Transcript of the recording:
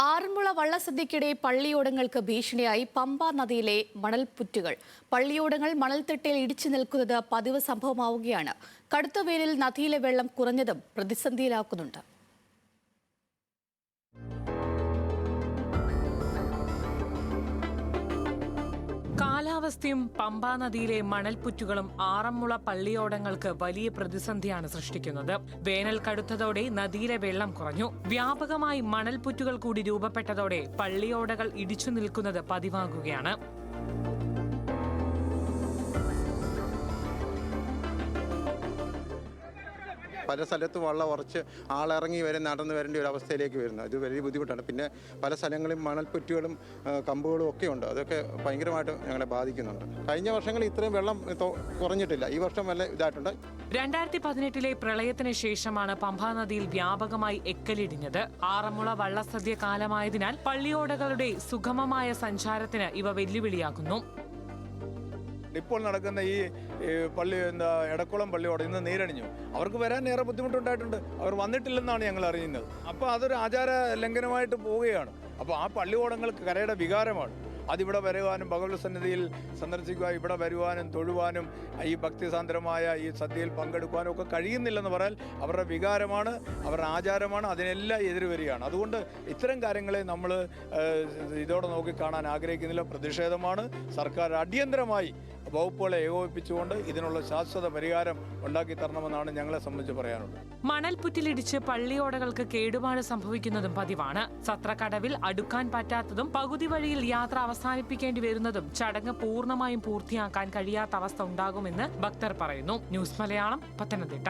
ആറന്മുള വള്ളസദ്യക്കിടെ പള്ളിയോടങ്ങൾക്ക് ഭീഷണിയായി പമ്പ നദിയിലെ മണൽപ്പുറ്റുകൾ. പള്ളിയോടങ്ങൾ മണൽത്തിട്ടയിൽ ഇടിച്ചു നിൽക്കുന്നത് പതിവ് സംഭവമാവുകയാണ്. കടുത്ത വേനലിൽ നദിയിലെ വെള്ളം കുറഞ്ഞതും പ്രതിസന്ധിയിലാക്കുന്നുണ്ട്. കാലാവസ്ഥയും പമ്പാ നദിയിലെ മണൽപ്പുറ്റുകളും ആറന്മുള പള്ളിയോടങ്ങൾക്ക് വലിയ പ്രതിസന്ധിയാണ് സൃഷ്ടിക്കുന്നത്. വേനൽ കടുത്തതോടെ നദിയിലെ വെള്ളം കുറഞ്ഞു. വ്യാപകമായി മണൽപ്പുറ്റുകൾ കൂടി രൂപപ്പെട്ടതോടെ പള്ളിയോടകൾ ഇടിച്ചു നിൽക്കുന്നത് പതിവാകുകയാണ്. പല സ്ഥലത്തും വെള്ളം ഉറച്ച് ആളിറങ്ങി വരെ നടന്നു വരേണ്ട ഒരു അവസ്ഥയിലേക്ക് വരുന്നു. ഇത് വലിയ ബുദ്ധിമുട്ടാണ്. പിന്നെ പല സ്ഥലങ്ങളിലും മണൽപ്പുറ്റുകളും കമ്പുകളും ഒക്കെ ഉണ്ട്. അതൊക്കെ ഭയങ്കരമായിട്ട് ഞങ്ങളെ ബാധിക്കുന്നുണ്ട്. കഴിഞ്ഞ വർഷങ്ങളിൽ ഇത്രയും വെള്ളം കുറഞ്ഞിട്ടില്ല. ഈ വർഷം വല്ല ഇതായിട്ടുണ്ട്. 2018 പ്രളയത്തിന് ശേഷമാണ് പമ്പാ നദിയിൽ വ്യാപകമായി എക്കലിടിഞ്ഞത്. ആറന്മുള വള്ളസദ്യ കാലമായതിനാൽ പള്ളിയോടകളുടെ സുഗമമായ സഞ്ചാരത്തിന് ഇവ വെല്ലുവിളിയാക്കുന്നു. ഇപ്പോൾ നടക്കുന്ന ഈ എടക്കുളം പള്ളിയോട് ഇന്ന് നീരണിഞ്ഞു. അവർക്ക് വരാൻ ഏറെ ബുദ്ധിമുട്ടുണ്ടായിട്ടുണ്ട്. അവർ വന്നിട്ടില്ലെന്നാണ് ഞങ്ങൾ അറിയുന്നത്. അപ്പോൾ അതൊരു ആചാര ലംഘനമായിട്ട് പോവുകയാണ്. അപ്പോൾ ആ പള്ളിയോടങ്ങൾക്ക് കരയുടെ വികാരമാണ്. അതിവിടെ വരുവാനും ഭഗവത് സന്നിധിയിൽ സന്ദർശിക്കുക, ഇവിടെ വരുവാനും തൊഴുവാനും ഈ ഭക്തിസാന്ദ്രമായ ഈ സദ്യയിൽ പങ്കെടുക്കുവാനും ഒക്കെ കഴിയുന്നില്ലെന്ന് പറയാൻ അവരുടെ വികാരമാണ്, അവരുടെ ആചാരമാണ്. അതിനെല്ലാം എതിര് വരികയാണ്. അതുകൊണ്ട് ഇത്തരം കാര്യങ്ങളെ നമ്മൾ ഇതോടെ നോക്കിക്കാണാൻ ആഗ്രഹിക്കുന്നില്ല. പ്രതിഷേധമാണ്. സർക്കാർ അടിയന്തരമായി വകുപ്പുകളെ ഏകോപിപ്പിച്ചുകൊണ്ട് ഇതിനുള്ള ശാശ്വത പരിഹാരം ഉണ്ടാക്കി തരണമെന്നാണ് ഞങ്ങളെ സംബന്ധിച്ച് പറയാനുള്ളത്. മണൽപ്പുറ്റിലിടിച്ച് പള്ളിയോടകൾക്ക് കേടുപാട് സംഭവിക്കുന്നതും പതിവാണ്. സത്രക്കടവിൽ അടുക്കാൻ പറ്റാത്തതും പകുതി വഴിയിൽ യാത്ര അവസാനിപ്പിക്കേണ്ടി വരുന്നതും ചടങ്ങ് പൂർണ്ണമായും പൂർത്തിയാക്കാൻ കഴിയാത്ത അവസ്ഥ ഉണ്ടാകുമെന്ന് ഭക്തർ പറയുന്നു. ന്യൂസ് മലയാളം, പത്തനംതിട്ട.